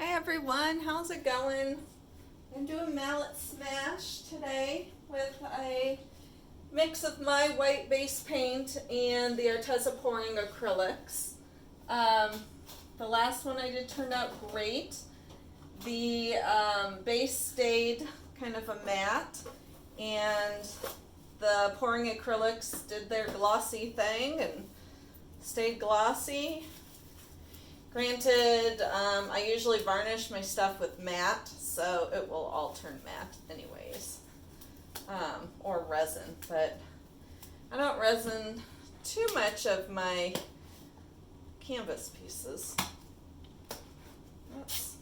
Hi everyone, how's it going? I'm doing mallet smash today with a mix of my white base paint and the Arteza pouring acrylics. The last one I did turned out great. The base stayed kind of a matte, and the pouring acrylics did their glossy thing and stayed glossy. Granted, I usually varnish my stuff with matte, so it will all turn matte anyways, or resin, but I don't resin too much of my canvas pieces. Oops.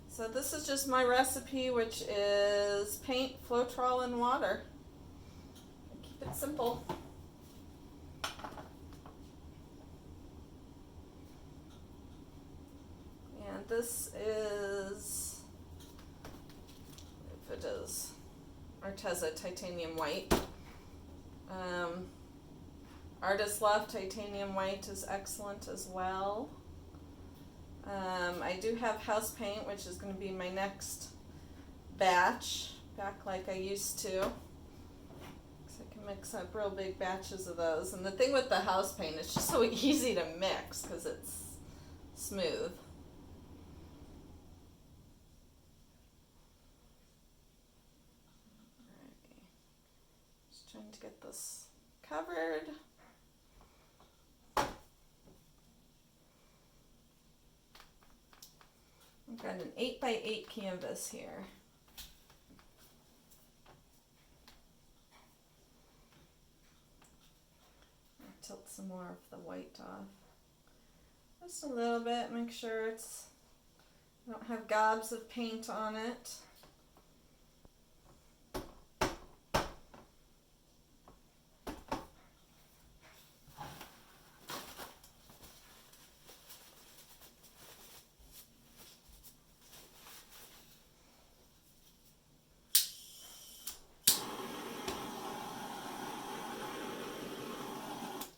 So this is just my recipe, which is paint, Floetrol, and water. Keep it simple. And this is, if it is, Arteza titanium white. Artist Love titanium white is excellent as well. I do have house paint, which is going to be my next batch, back like I used to. So I can mix up real big batches of those. And the thing with the house paint, it's just so easy to mix because it's smooth. Just trying to get this covered. I've got an 8x8 canvas here. I'll tilt some more of the white off. Just a little bit, make sure I don't have gobs of paint on it.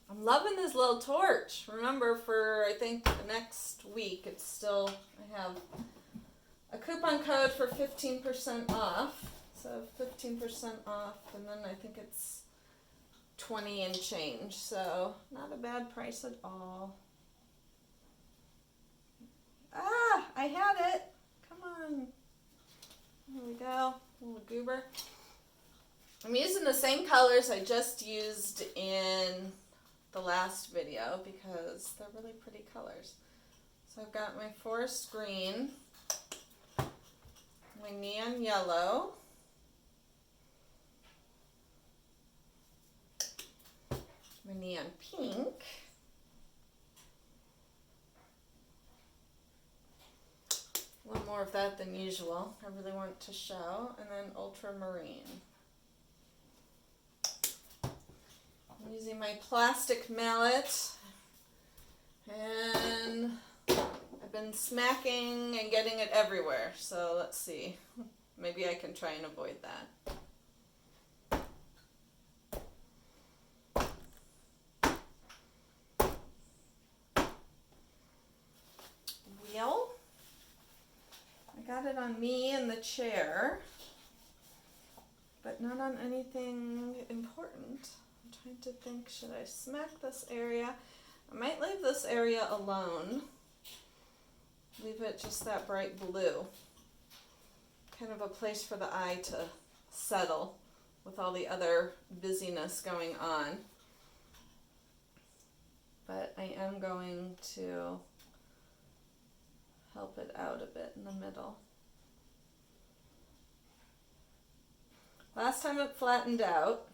I'm loving this little torch. Remember, for I think the next week, it's still, I have a coupon code for 15% off. So 15% off, and then I think it's 20 and change. So not a bad price at all. Ah, I had it. Come on. There we go. A little goober. I'm using the same colors I just used in the last video because they're really pretty colors. So I've got my forest green, my neon yellow, my neon pink, a little more of that than usual. I really want to show, and then ultramarine. I'm using my plastic mallet, and I've been smacking and getting it everywhere, so let's see. Maybe I can try and avoid that. Wheel. I got it on me and the chair, but not on anything important. I'm trying to think, should I smack this area? I might leave this area alone. Leave it just that bright blue. Kind of a place for the eye to settle with all the other busyness going on. But I am going to help it out a bit in the middle. Last time it flattened out,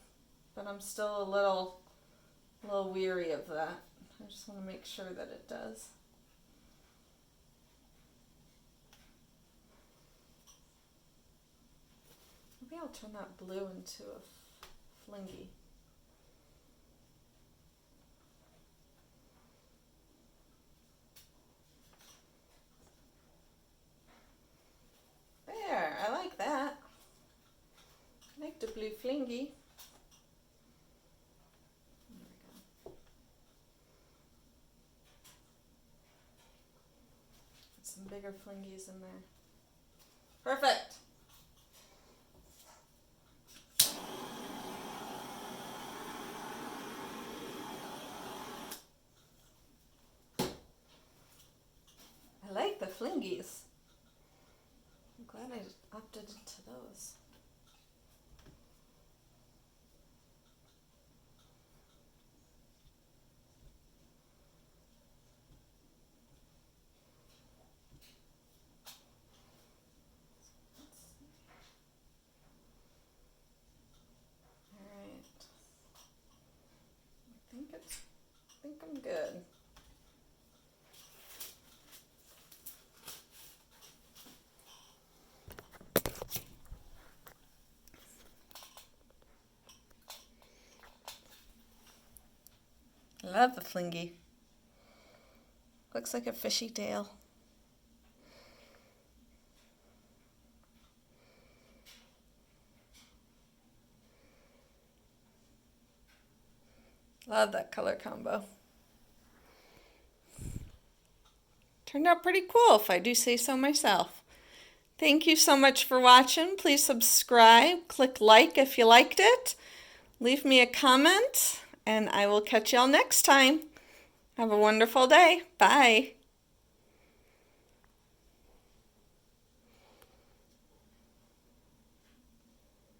but I'm still a little weary of that. I just want to make sure that it does. Maybe I'll turn that blue into a flingy. There, I like that. I like the blue flingy. There we go. bigger flingies in there. Perfect. I like the flingies. I'm glad I opted into those. Alright. I think I'm good. I love the flingy. Looks like a fishy tail. Love that color combo. Turned out pretty cool, if I do say so myself. Thank you so much for watching. Please subscribe, click like if you liked it. Leave me a comment, and I will catch y'all next time. Have a wonderful day. Bye.